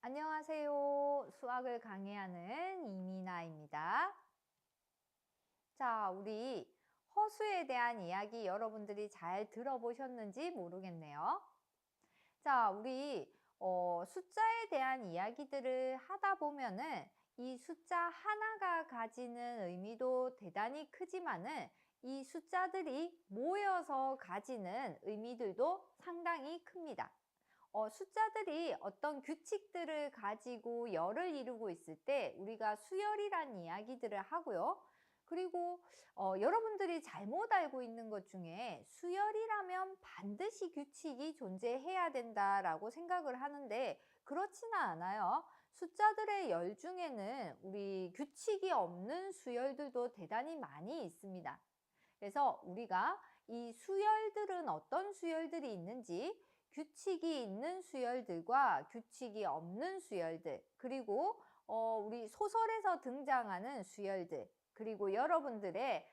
안녕하세요. 수학을 강의하는 이민아입니다. 자, 우리 허수에 대한 이야기 여러분들이 잘 들어보셨는지 모르겠네요. 자, 우리 숫자에 대한 이야기들을 하다 보면은 이 숫자 하나가 가지는 의미도 대단히 크지만은 이 숫자들이 모여서 가지는 의미들도 상당히 큽니다. 숫자들이 어떤 규칙들을 가지고 열을 이루고 있을 때 우리가 수열이란 이야기들을 하고요. 그리고 여러분들이 잘못 알고 있는 것 중에 수열이라면 반드시 규칙이 존재해야 된다라고 생각을 하는데 그렇지는 않아요. 숫자들의 열 중에는 우리 규칙이 없는 수열들도 대단히 많이 있습니다. 그래서 우리가 이 수열들은 어떤 수열들이 있는지 규칙이 있는 수열들과 규칙이 없는 수열들, 그리고 우리 소설에서 등장하는 수열들, 그리고 여러분들의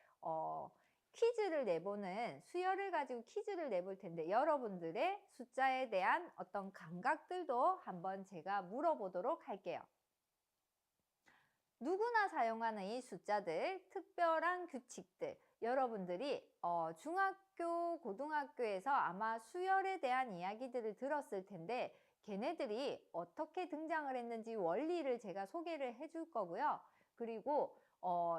퀴즈를 내보는 수열을 가지고 퀴즈를 내볼 텐데 여러분들의 숫자에 대한 어떤 감각들도 한번 제가 물어보도록 할게요. 누구나 사용하는 이 숫자들, 특별한 규칙들, 여러분들이 중학교, 고등학교에서 아마 수열에 대한 이야기들을 들었을 텐데 걔네들이 어떻게 등장을 했는지 원리를 제가 소개를 해줄 거고요. 그리고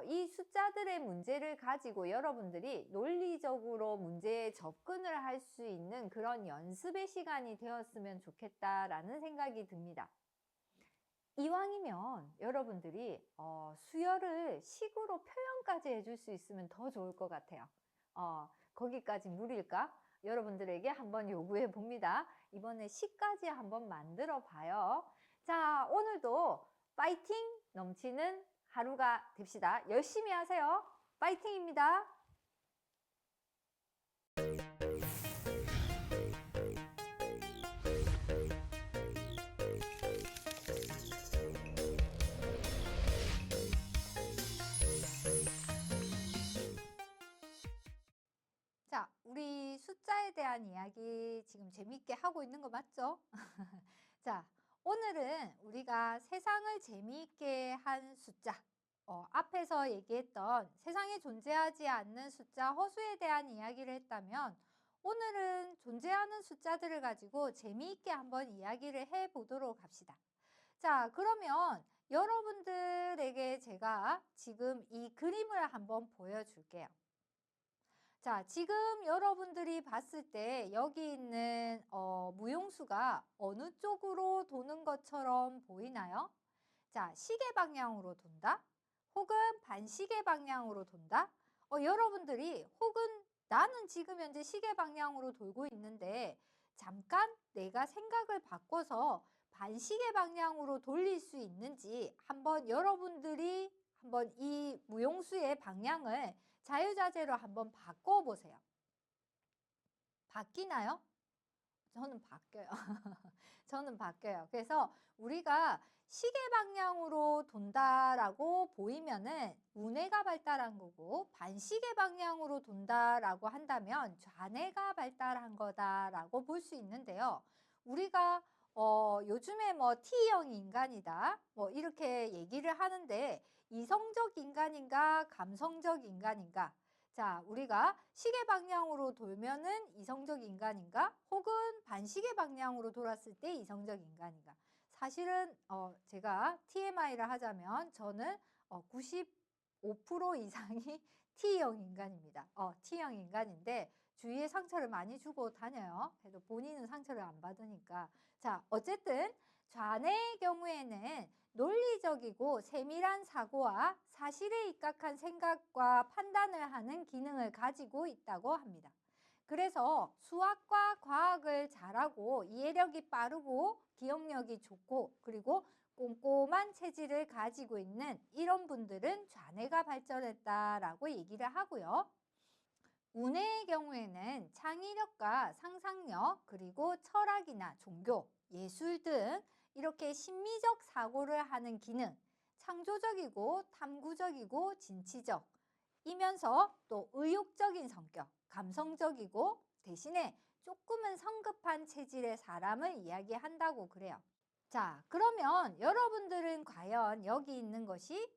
이 숫자들의 문제를 가지고 여러분들이 논리적으로 문제에 접근을 할 수 있는 그런 연습의 시간이 되었으면 좋겠다라는 생각이 듭니다. 이왕이면 여러분들이 수열을 식으로 표현까지 해줄 수 있으면 더 좋을 것 같아요. 거기까지 무리일까? 여러분들에게 한번 요구해 봅니다. 이번에 시까지 한번 만들어 봐요. 자, 오늘도 파이팅 넘치는 하루가 됩시다. 열심히 하세요. 파이팅입니다. 자, 우리 숫자에 대한 이야기 지금 재미있게 하고 있는 거 맞죠? 자, 오늘은 우리가 세상을 재미있게 한 숫자, 앞에서 얘기했던 세상에 존재하지 않는 숫자 허수에 대한 이야기를 했다면 오늘은 존재하는 숫자들을 가지고 재미있게 한번 이야기를 해보도록 합시다. 자, 그러면 여러분들에게 제가 지금 이 그림을 한번 보여줄게요. 자, 지금 여러분들이 봤을 때 여기 있는 무용수가 어느 쪽으로 도는 것처럼 보이나요? 자, 시계 방향으로 돈다? 혹은 반시계 방향으로 돈다? 여러분들이 혹은 나는 지금 현재 시계 방향으로 돌고 있는데 잠깐 내가 생각을 바꿔서 반시계 방향으로 돌릴 수 있는지 한번 여러분들이 한번 이 무용수의 방향을 자유자재로 한번 바꿔보세요. 바뀌나요? 저는 바뀌어요. 저는 바뀌어요. 그래서 우리가 시계 방향으로 돈다라고 보이면은 우뇌가 발달한 거고 반시계 방향으로 돈다라고 한다면 좌뇌가 발달한 거다라고 볼 수 있는데요. 우리가 요즘에 뭐 T형 인간이다 뭐 이렇게 얘기를 하는데 이성적 인간인가 감성적 인간인가? 자, 우리가 시계 방향으로 돌면은 이성적 인간인가? 혹은 반시계 방향으로 돌았을 때 이성적 인간인가? 사실은 제가 TMI를 하자면 저는 95% 이상이 T형 인간입니다. T형 인간인데 주위에 상처를 많이 주고 다녀요. 그래도 본인은 상처를 안 받으니까. 자, 어쨌든 좌뇌의 경우에는 논리적이고 세밀한 사고와 사실에 입각한 생각과 판단을 하는 기능을 가지고 있다고 합니다. 그래서 수학과 과학을 잘하고 이해력이 빠르고 기억력이 좋고 그리고 꼼꼼한 체질을 가지고 있는 이런 분들은 좌뇌가 발전했다라고 얘기를 하고요. 우뇌의 경우에는 창의력과 상상력 그리고 철학이나 종교, 예술 등 이렇게 심미적 사고를 하는 기능, 창조적이고 탐구적이고 진취적 이면서 또 의욕적인 성격, 감성적이고 대신에 조금은 성급한 체질의 사람을 이야기한다고 그래요. 자, 그러면 여러분들은 과연 여기 있는 것이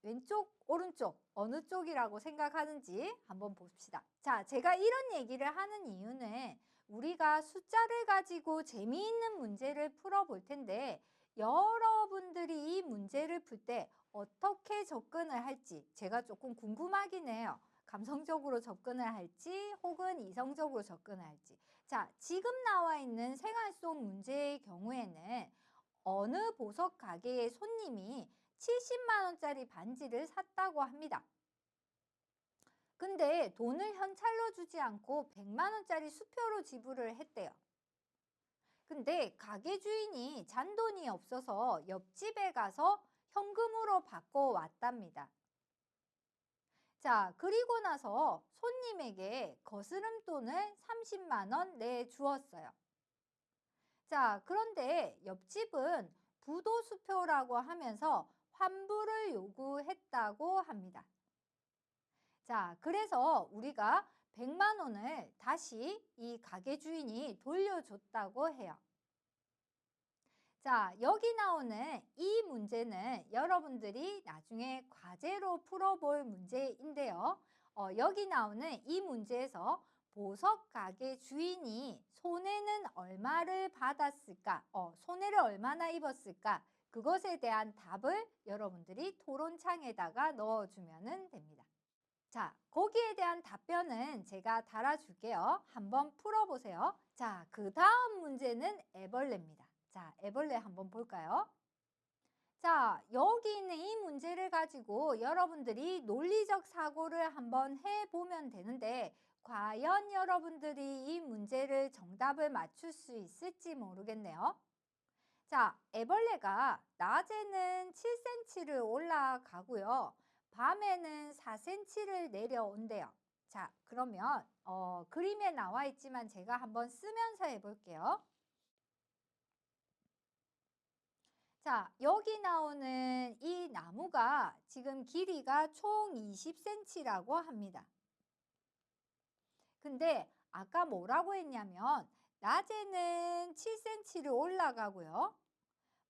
왼쪽, 오른쪽 어느 쪽이라고 생각하는지 한번 봅시다. 자, 제가 이런 얘기를 하는 이유는 우리가 숫자를 가지고 재미있는 문제를 풀어볼 텐데 여러분들이 이 문제를 풀 때 어떻게 접근을 할지 제가 조금 궁금하긴 해요. 감성적으로 접근을 할지 혹은 이성적으로 접근을 할지. 자, 지금 나와 있는 생활 속 문제의 경우에는 어느 보석 가게의 손님이 70만 원짜리 반지를 샀다고 합니다. 근데 돈을 현찰로 주지 않고 100만 원짜리 수표로 지불을 했대요. 근데 가게 주인이 잔돈이 없어서 옆집에 가서 현금으로 바꿔 왔답니다. 자, 그리고 나서 손님에게 거스름돈을 30만 원 내주었어요. 자, 그런데 옆집은 부도수표라고 하면서 환불을 요구했다고 합니다. 자, 그래서 우리가 100만 원을 다시 이 가게 주인이 돌려줬다고 해요. 자, 여기 나오는 이 문제는 여러분들이 나중에 과제로 풀어볼 문제인데요. 여기 나오는 이 문제에서 보석 가게 주인이 손해는 얼마를 받았을까? 손해를 얼마나 입었을까? 그것에 대한 답을 여러분들이 토론창에다가 넣어주면 됩니다. 자, 거기에 대한 답변은 제가 달아줄게요. 한번 풀어보세요. 자, 그 다음 문제는 애벌레입니다. 자, 애벌레 한번 볼까요? 자, 여기 있는 이 문제를 가지고 여러분들이 논리적 사고를 한번 해보면 되는데 과연 여러분들이 이 문제를 정답을 맞출 수 있을지 모르겠네요. 자, 애벌레가 낮에는 7cm를 올라가고요. 밤에는 4cm를 내려온대요. 자, 그러면 그림에 나와 있지만 제가 한번 쓰면서 해볼게요. 자, 여기 나오는 이 나무가 지금 길이가 총 20cm라고 합니다. 근데 아까 뭐라고 했냐면 낮에는 7cm를 올라가고요.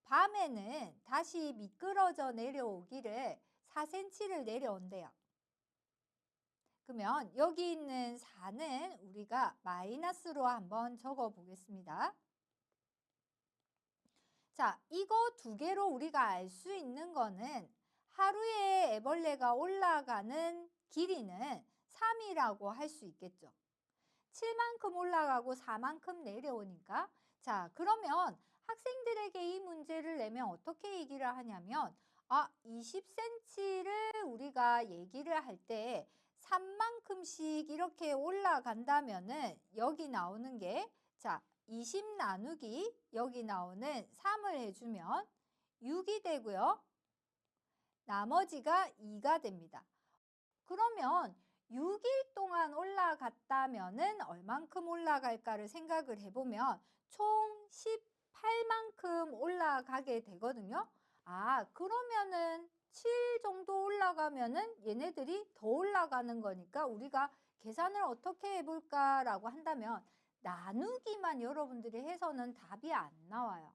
밤에는 다시 미끄러져 내려오기를 4cm를 내려온대요. 그러면 여기 있는 4는 우리가 마이너스로 한번 적어 보겠습니다. 자, 이거 두 개로 우리가 알 수 있는 거는 하루에 애벌레가 올라가는 길이는 3이라고 할 수 있겠죠. 7만큼 올라가고 4만큼 내려오니까 자, 그러면 학생들에게 이 문제를 내면 어떻게 얘기를 하냐면 20cm를 우리가 얘기를 할 때 3만큼씩 이렇게 올라간다면은 여기 나오는 게 자, 20 나누기 여기 나오는 3을 해주면 6이 되고요. 나머지가 2가 됩니다. 그러면 6일 동안 올라갔다면은 얼만큼 올라갈까를 생각을 해보면 총 18만큼 올라가게 되거든요. 그러면은 7 정도 올라가면은 얘네들이 더 올라가는 거니까 우리가 계산을 어떻게 해볼까라고 한다면 나누기만 여러분들이 해서는 답이 안 나와요.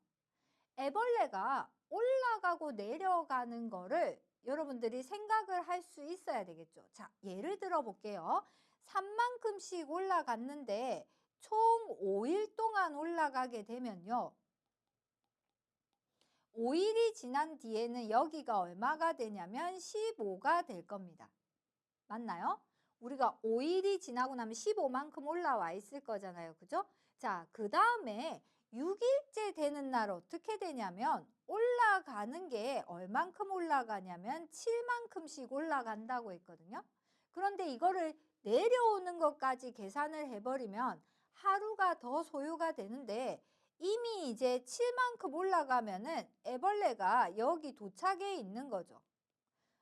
애벌레가 올라가고 내려가는 거를 여러분들이 생각을 할 수 있어야 되겠죠. 자, 예를 들어 볼게요. 3만큼씩 올라갔는데 총 5일 동안 올라가게 되면요. 5일이 지난 뒤에는 여기가 얼마가 되냐면 15가 될 겁니다. 맞나요? 우리가 5일이 지나고 나면 15만큼 올라와 있을 거잖아요. 그죠? 자, 그 다음에 6일째 되는 날 어떻게 되냐면 올라가는 게 얼만큼 올라가냐면 7만큼씩 올라간다고 했거든요. 그런데 이거를 내려오는 것까지 계산을 해버리면 하루가 더 소요가 되는데 이미 이제 7만큼 올라가면은 애벌레가 여기 도착해 있는 거죠.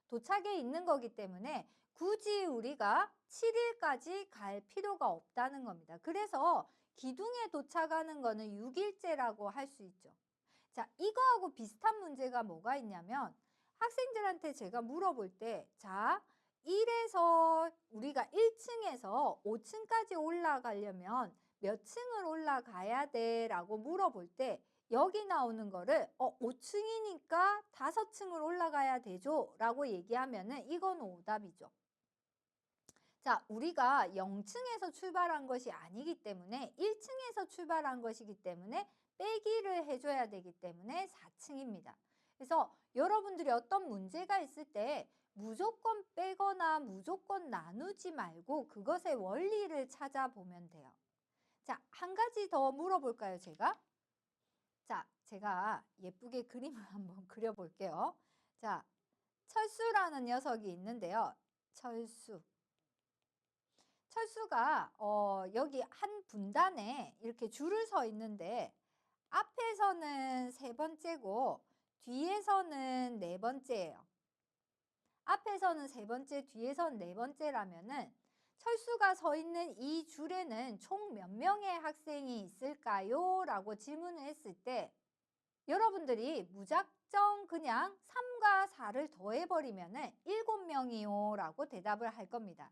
도착해 있는 거기 때문에 굳이 우리가 7일까지 갈 필요가 없다는 겁니다. 그래서 기둥에 도착하는 거는 6일째라고 할 수 있죠. 자, 이거하고 비슷한 문제가 뭐가 있냐면 학생들한테 제가 물어볼 때 자, 1에서 우리가 1층에서 5층까지 올라가려면 몇 층을 올라가야 돼? 라고 물어볼 때 여기 나오는 거를 5층이니까 5층을 올라가야 되죠 라고 얘기하면은 이건 오답이죠. 자, 우리가 0층에서 출발한 것이 아니기 때문에 1층에서 출발한 것이기 때문에 빼기를 해줘야 되기 때문에 4층입니다. 그래서 여러분들이 어떤 문제가 있을 때 무조건 빼거나 무조건 나누지 말고 그것의 원리를 찾아보면 돼요. 자, 한 가지 더 물어볼까요, 제가? 자, 제가 예쁘게 그림을 한번 그려볼게요. 자, 철수라는 녀석이 있는데요. 철수가 여기 한 분단에 이렇게 줄을 서 있는데 앞에서는 3번째고 뒤에서는 4번째예요. 앞에서는 3번째, 뒤에서는 4번째라면은 철수가 서 있는 이 줄에는 총 몇 명의 학생이 있을까요? 라고 질문을 했을 때 여러분들이 무작정 그냥 3과 4를 더해버리면은 7명이요 라고 대답을 할 겁니다.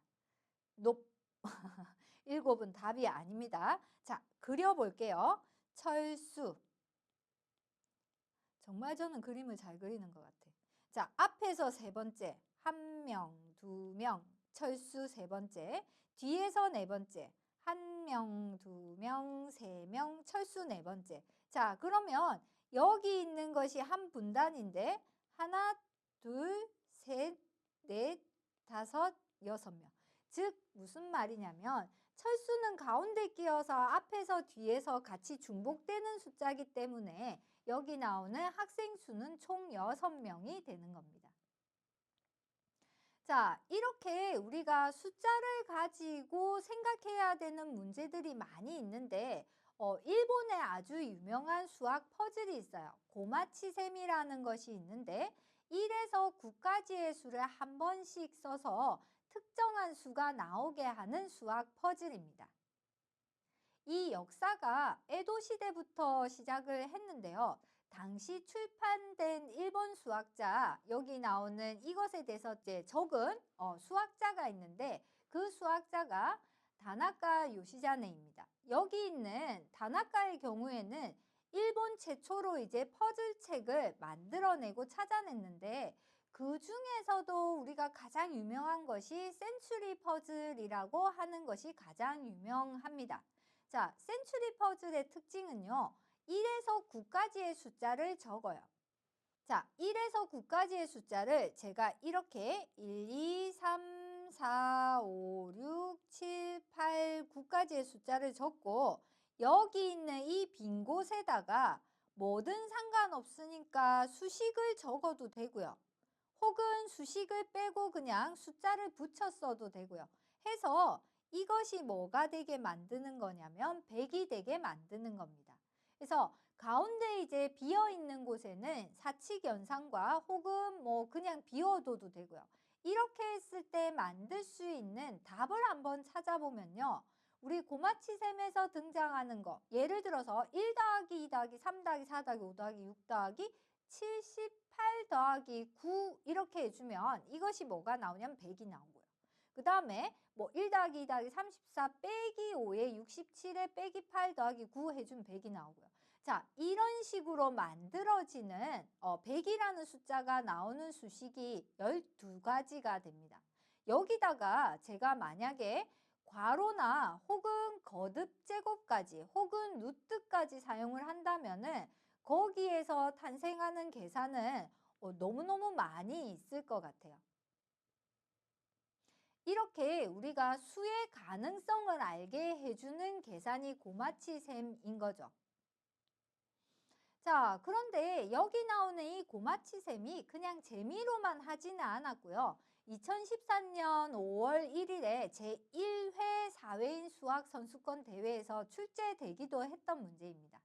7은 답이 아닙니다. 자, 그려볼게요. 철수. 정말 저는 그림을 잘 그리는 것 같아요. 자, 앞에서 3번째, 1명, 2명, 철수 3번째, 뒤에서 4번째, 1명, 2명, 3명, 철수 4번째. 자, 그러면 여기 있는 것이 한 분단인데 하나, 둘, 셋, 넷, 다섯, 6명. 즉 무슨 말이냐면 철수는 가운데 끼어서 앞에서 뒤에서 같이 중복되는 숫자이기 때문에 여기 나오는 학생 수는 총 6명이 되는 겁니다. 자, 이렇게 우리가 숫자를 가지고 생각해야 되는 문제들이 많이 있는데 일본에 아주 유명한 수학 퍼즐이 있어요. 고마치셈이라는 것이 있는데 1에서 9까지의 수를 한 번씩 써서 특정한 수가 나오게 하는 수학 퍼즐입니다. 이 역사가 에도 시대부터 시작을 했는데요. 당시 출판된 일본 수학자, 여기 나오는 이것에 대해서 이제 적은 수학자가 있는데 그 수학자가 다나카 요시자네입니다. 여기 있는 다나카의 경우에는 일본 최초로 이제 퍼즐책을 만들어내고 찾아냈는데 그 중에서도 우리가 가장 유명한 것이 센츄리 퍼즐이라고 하는 것이 가장 유명합니다. 자, 센츄리 퍼즐의 특징은요. 1에서 9까지의 숫자를 적어요. 자, 1에서 9까지의 숫자를 제가 이렇게 1, 2, 3, 4, 5, 6, 7, 8, 9까지의 숫자를 적고 여기 있는 이 빈 곳에다가 뭐든 상관없으니까 수식을 적어도 되고요. 혹은 수식을 빼고 그냥 숫자를 붙였어도 되고요. 해서 이것이 뭐가 되게 만드는 거냐면 100이 되게 만드는 겁니다. 그래서 가운데 이제 비어 있는 곳에는 사칙 연산과 혹은 뭐 그냥 비워둬도 되고요. 이렇게 했을 때 만들 수 있는 답을 한번 찾아보면요. 우리 고마치셈에서 등장하는 거 예를 들어서 1 더하기 2 더하기 3 더하기 4 더하기 5 더하기 6 더하기 78 더하기 9 이렇게 해주면 이것이 뭐가 나오냐면 100이 나오고요. 그 다음에 뭐 1 더하기 2 더하기 34 빼기 5에 67에 빼기 8 더하기 9 해주면 100이 나오고요. 자, 이런 식으로 만들어지는 100이라는 숫자가 나오는 수식이 12가지가 됩니다. 여기다가 제가 만약에 괄호나 혹은 거듭 제곱까지 혹은 루트까지 사용을 한다면은 거기에서 탄생하는 계산은 너무너무 많이 있을 것 같아요. 이렇게 우리가 수의 가능성을 알게 해주는 계산이 고마치셈인 거죠. 자, 그런데 여기 나오는 이 고마치셈이 그냥 재미로만 하지는 않았고요. 2014년 5월 1일에 제1회 사회인 수학 선수권 대회에서 출제되기도 했던 문제입니다.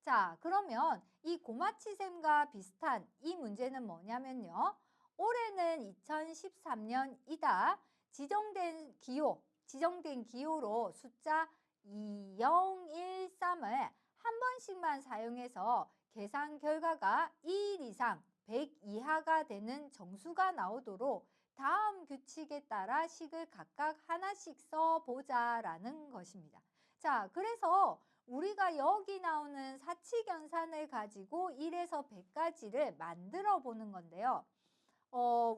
자, 그러면 이 고마치셈과 비슷한 이 문제는 뭐냐면요. 올해는 2013년이다. 지정된 기호로 숫자 2013을 한 번씩만 사용해서 계산 결과가 2일 이상 100 이하가 되는 정수가 나오도록 다음 규칙에 따라 식을 각각 하나씩 써보자라는 것입니다. 자, 그래서 우리가 여기 나오는 사칙연산을 가지고 1에서 100까지를 만들어 보는 건데요.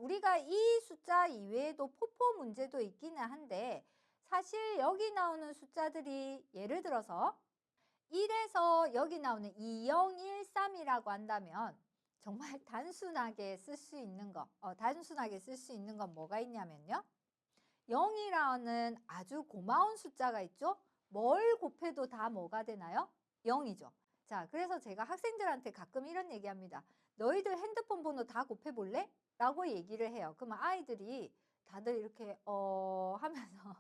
우리가 이 숫자 이외에도 포포 문제도 있기는 한데 사실 여기 나오는 숫자들이 예를 들어서 1에서 여기 나오는 2013이라고 한다면 정말 단순하게 쓸 수 있는 거, 단순하게 쓸 수 있는 건 뭐가 있냐면요. 0이라는 아주 고마운 숫자가 있죠. 뭘 곱해도 다 뭐가 되나요? 0이죠. 자, 그래서 제가 학생들한테 가끔 이런 얘기합니다. 너희들 핸드폰 번호 다 곱해볼래? 라고 얘기를 해요. 그러면 아이들이 다들 이렇게 하면서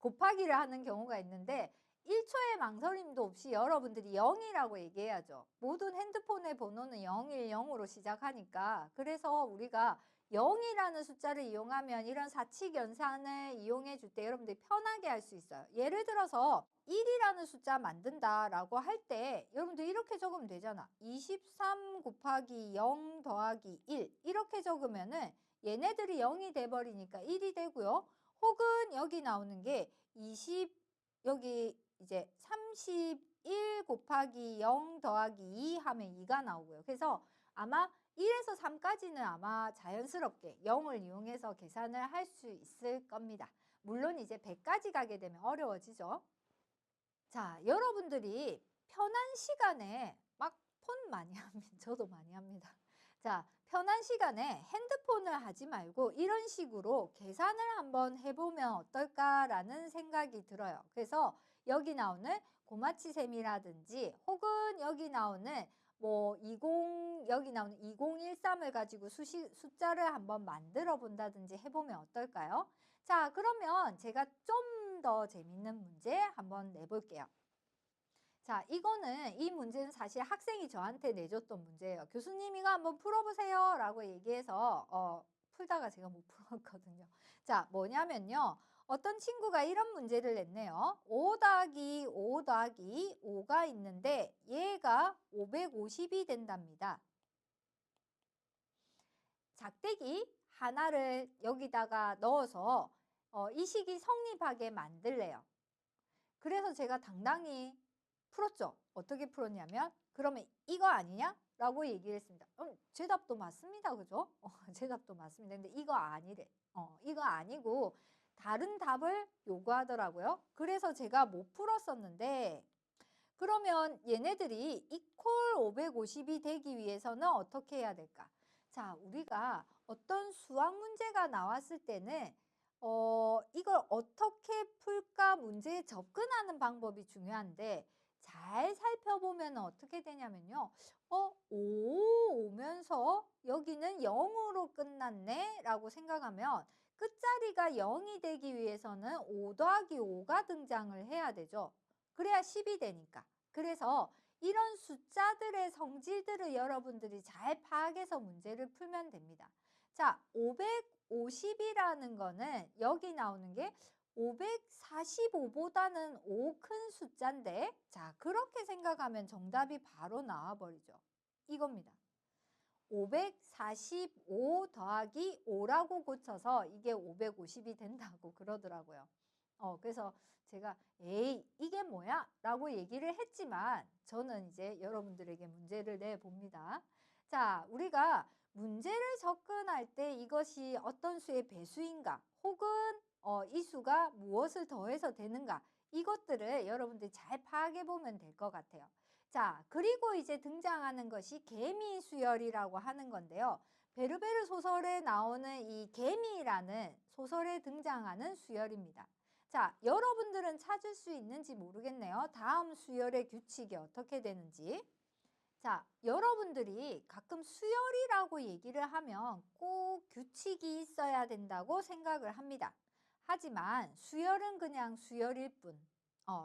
곱하기를 하는 경우가 있는데 1초의 망설임도 없이 여러분들이 0이라고 얘기해야죠. 모든 핸드폰의 번호는 010으로 시작하니까. 그래서 우리가 0이라는 숫자를 이용하면 이런 사칙연산을 이용해 줄 때 여러분들이 편하게 할 수 있어요. 예를 들어서 1이라는 숫자 만든다라고 할 때 여러분들 이렇게 적으면 되잖아. 23 곱하기 0 더하기 1 이렇게 적으면은 얘네들이 0이 돼버리니까 1이 되고요. 혹은 여기 나오는 게 20 여기 이제 31 곱하기 0 더하기 2 하면 2가 나오고요. 그래서 아마 1에서 3까지는 아마 자연스럽게 0을 이용해서 계산을 할 수 있을 겁니다. 물론 이제 100까지 가게 되면 어려워지죠. 자, 여러분들이 편한 시간에 막 폰 많이 합니다. 저도 많이 합니다. 자, 편한 시간에 핸드폰을 하지 말고 이런 식으로 계산을 한번 해보면 어떨까라는 생각이 들어요. 그래서 여기 나오는 고마치셈이라든지 혹은 여기 나오는 뭐 여기 나오는 2013을 가지고 숫자를 한번 만들어 본다든지 해보면 어떨까요? 자, 그러면 제가 좀 더 재밌는 문제 한번 내볼게요. 자, 이 문제는 사실 학생이 저한테 내줬던 문제예요. 교수님 이거 한번 풀어보세요 라고 얘기해서 풀다가 제가 못 풀었거든요. 자, 뭐냐면요. 어떤 친구가 이런 문제를 냈네요. 5 더하기 5 더하기 5가 있는데 얘가 550이 된답니다. 작대기 하나를 여기다가 넣어서 이 식이 성립하게 만들래요. 그래서 제가 당당히 풀었죠. 어떻게 풀었냐면 그러면 이거 아니냐? 라고 얘기를 했습니다. 제 답도 맞습니다. 그죠? 제 답도 맞습니다. 근데 이거 아니래. 이거 아니고 다른 답을 요구하더라고요. 그래서 제가 못 풀었었는데 그러면 얘네들이 이퀄 550이 되기 위해서는 어떻게 해야 될까? 자, 우리가 어떤 수학 문제가 나왔을 때는 이걸 어떻게 풀까 문제에 접근하는 방법이 중요한데 잘 살펴보면 어떻게 되냐면요. 5 오면서 여기는 0으로 끝났네 라고 생각하면 끝자리가 0이 되기 위해서는 5 더하기 5가 등장을 해야 되죠. 그래야 10이 되니까. 그래서 이런 숫자들의 성질들을 여러분들이 잘 파악해서 문제를 풀면 됩니다. 자, 550이라는 거는 여기 나오는 게 545보다는 5 큰 숫자인데 자, 그렇게 생각하면 정답이 바로 나와버리죠. 이겁니다. 545 더하기 5라고 고쳐서 이게 550이 된다고 그러더라고요. 그래서 제가 에이 이게 뭐야? 라고 얘기를 했지만 저는 이제 여러분들에게 문제를 내봅니다. 자, 우리가 문제를 접근할 때 이것이 어떤 수의 배수인가 혹은 이 수가 무엇을 더해서 되는가 이것들을 여러분들이 잘 파악해 보면 될 것 같아요. 자, 그리고 이제 등장하는 것이 개미수열이라고 하는 건데요. 베르베르 소설에 나오는 이 개미라는 소설에 등장하는 수열입니다. 자, 여러분들은 찾을 수 있는지 모르겠네요. 다음 수열의 규칙이 어떻게 되는지. 자, 여러분들이 가끔 수열이라고 얘기를 하면 꼭 규칙이 있어야 된다고 생각을 합니다. 하지만 수열은 그냥 수열일 뿐,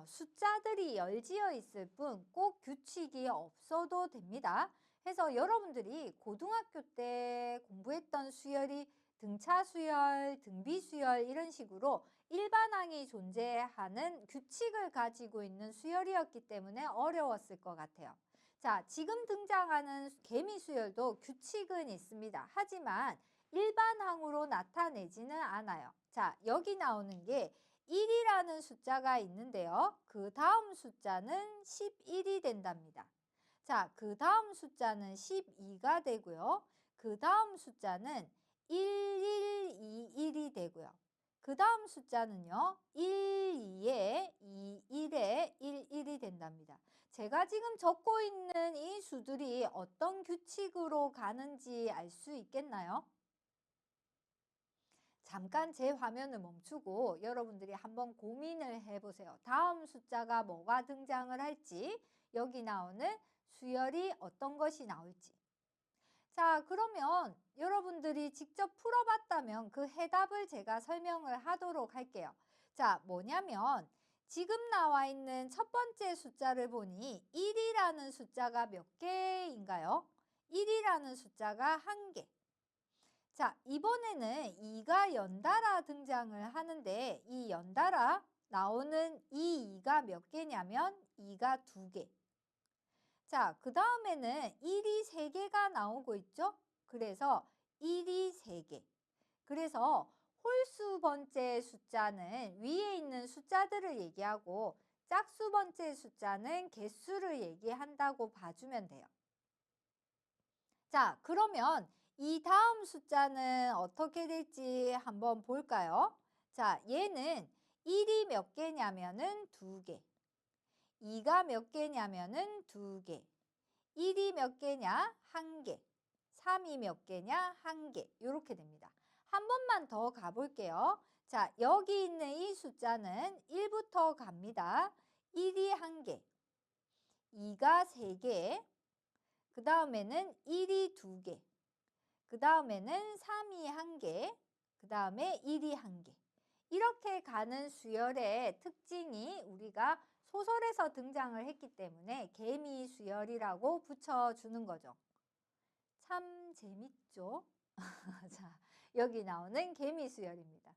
숫자들이 열지어 있을 뿐 꼭 규칙이 없어도 됩니다. 해서 여러분들이 고등학교 때 공부했던 수열이 등차 수열, 등비 수열 이런 식으로 일반항이 존재하는 규칙을 가지고 있는 수열이었기 때문에 어려웠을 것 같아요. 자, 지금 등장하는 개미수열도 규칙은 있습니다. 하지만 일반항으로 나타내지는 않아요. 자, 여기 나오는 게 1이라는 숫자가 있는데요. 그 다음 숫자는 11이 된답니다. 자, 그 다음 숫자는 12가 되고요. 그 다음 숫자는 1121이 되고요. 그 다음 숫자는요. 12에 21에 11이 된답니다. 제가 지금 적고 있는 이 수들이 어떤 규칙으로 가는지 알 수 있겠나요? 잠깐 제 화면을 멈추고 여러분들이 한번 고민을 해보세요. 다음 숫자가 뭐가 등장을 할지, 여기 나오는 수열이 어떤 것이 나올지. 자, 그러면 여러분들이 직접 풀어봤다면 그 해답을 제가 설명을 하도록 할게요. 자, 뭐냐면 지금 나와 있는 첫 번째 숫자를 보니 1이라는 숫자가 몇 개인가요? 1이라는 숫자가 1개. 자, 이번에는 2가 연달아 등장을 하는데 이 연달아 나오는 이 2가 몇 개냐면 2가 2개. 자, 그 다음에는 1이 3개가 나오고 있죠? 그래서 1이 3개. 그래서 홀수 번째 숫자는 위에 있는 숫자들을 얘기하고 짝수 번째 숫자는 개수를 얘기한다고 봐주면 돼요. 자, 그러면 이 다음 숫자는 어떻게 될지 한번 볼까요? 자, 얘는 1이 몇 개냐면은 2개. 2가 몇 개냐면은 2개. 1이 몇 개냐? 1개. 3이 몇 개냐? 1개. 이렇게 됩니다. 한 번만 더 가볼게요. 자, 여기 있는 이 숫자는 1부터 갑니다. 1이 1개. 2가 3개. 그 다음에는 1이 2개. 그 다음에는 3이 1개. 그 다음에 1이 1개. 이렇게 가는 수열의 특징이 우리가 소설에서 등장을 했기 때문에 개미 수열이라고 붙여주는 거죠. 참 재밌죠? 자, 여기 나오는 개미 수열입니다.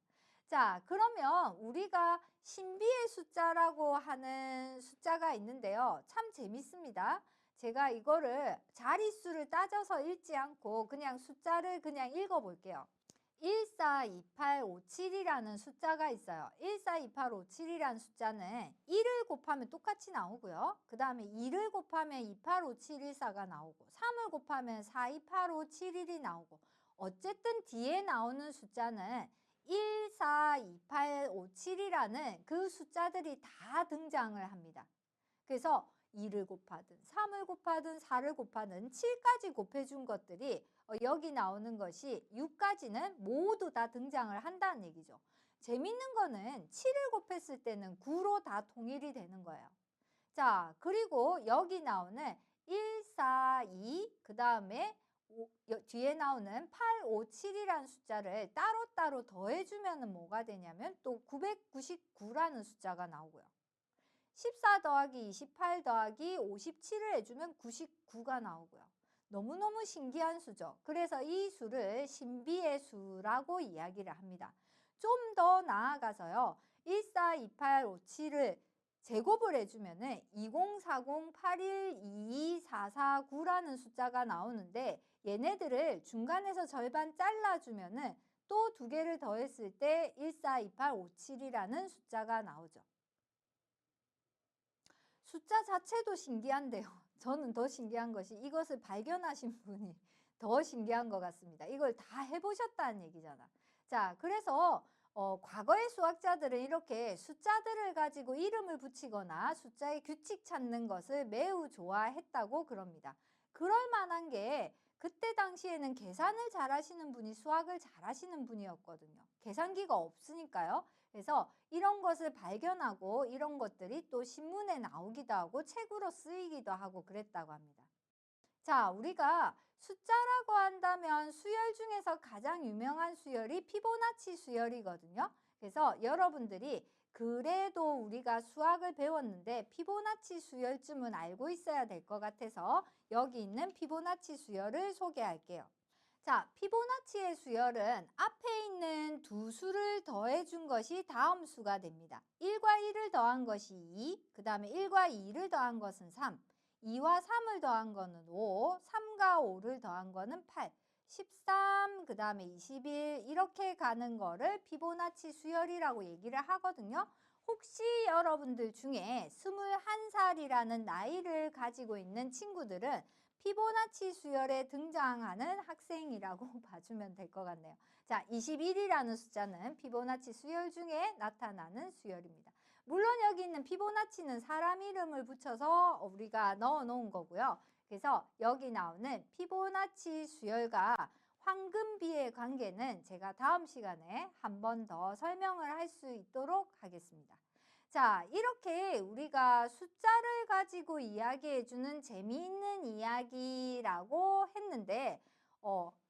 자, 그러면 우리가 신비의 숫자라고 하는 숫자가 있는데요. 참 재밌습니다. 제가 이거를 자릿수를 따져서 읽지 않고 그냥 숫자를 그냥 읽어볼게요. 142857이라는 숫자가 있어요. 142857이라는 숫자는 1을 곱하면 똑같이 나오고요. 그 다음에 2를 곱하면 285714가 나오고 3을 곱하면 428571이 나오고 어쨌든 뒤에 나오는 숫자는 142857이라는 그 숫자들이 다 등장을 합니다. 그래서 2를 곱하든 3을 곱하든 4를 곱하든 7까지 곱해준 것들이 여기 나오는 것이 6까지는 모두 다 등장을 한다는 얘기죠. 재밌는 거는 7을 곱했을 때는 9로 다 통일이 되는 거예요. 자, 그리고 여기 나오는 1, 4, 2, 그 다음에 뒤에 나오는 8, 5, 7이라는 숫자를 따로따로 더해주면 뭐가 되냐면 또 999라는 숫자가 나오고요. 14 더하기 28 더하기 57을 해주면 99가 나오고요. 너무너무 신기한 수죠. 그래서 이 수를 신비의 수라고 이야기를 합니다. 좀 더 나아가서요. 142857을 제곱을 해주면 204081224449라는 숫자가 나오는데 얘네들을 중간에서 절반 잘라주면 또 두 개를 더했을 때 142857이라는 숫자가 나오죠. 숫자 자체도 신기한데요. 저는 더 신기한 것이 이것을 발견하신 분이 더 신기한 것 같습니다. 이걸 다 해보셨다는 얘기잖아. 자, 그래서 과거의 수학자들은 이렇게 숫자들을 가지고 이름을 붙이거나 숫자의 규칙 찾는 것을 매우 좋아했다고 그럽니다. 그럴 만한 게 그때 당시에는 계산을 잘하시는 분이 수학을 잘하시는 분이었거든요. 계산기가 없으니까요. 그래서 이런 것을 발견하고 이런 것들이 또 신문에 나오기도 하고 책으로 쓰이기도 하고 그랬다고 합니다. 자, 우리가 숫자라고 한다면 수열 중에서 가장 유명한 수열이 피보나치 수열이거든요. 그래서 여러분들이 그래도 우리가 수학을 배웠는데 피보나치 수열쯤은 알고 있어야 될 것 같아서 여기 있는 피보나치 수열을 소개할게요. 자, 피보나치의 수열은 앞에 있는 두 수를 더해준 것이 다음 수가 됩니다. 1과 1을 더한 것이 2, 그 다음에 1과 2를 더한 것은 3, 2와 3을 더한 거는 5, 3과 5를 더한 거는 8, 13, 그 다음에 21 이렇게 가는 거를 피보나치 수열이라고 얘기를 하거든요. 혹시 여러분들 중에 21살이라는 나이를 가지고 있는 친구들은 피보나치 수열에 등장하는 학생이라고 봐주면 될 것 같네요. 자, 21이라는 숫자는 피보나치 수열 중에 나타나는 수열입니다. 물론 여기 있는 피보나치는 사람 이름을 붙여서 우리가 넣어 놓은 거고요. 그래서 여기 나오는 피보나치 수열과 황금비의 관계는 제가 다음 시간에 한 번 더 설명을 할 수 있도록 하겠습니다. 자, 이렇게 우리가 숫자를 가지고 이야기해주는 재미있는 이야기라고 했는데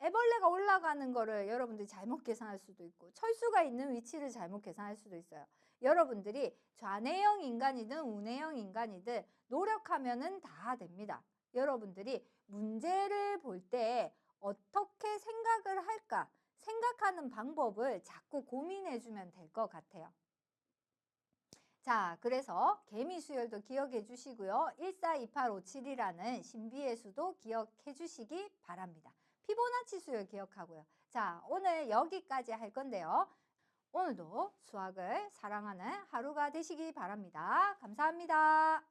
애벌레가 올라가는 거를 여러분들이 잘못 계산할 수도 있고 철수가 있는 위치를 잘못 계산할 수도 있어요. 여러분들이 좌뇌형 인간이든 우뇌형 인간이든 노력하면은 다 됩니다. 여러분들이 문제를 볼 때 어떻게 생각을 할까? 생각하는 방법을 자꾸 고민해 주면 될 것 같아요. 자, 그래서 개미수열도 기억해 주시고요. 142857이라는 신비의 수도 기억해 주시기 바랍니다. 피보나치 수열 기억하고요. 자, 오늘 여기까지 할 건데요. 오늘도 수학을 사랑하는 하루가 되시기 바랍니다. 감사합니다.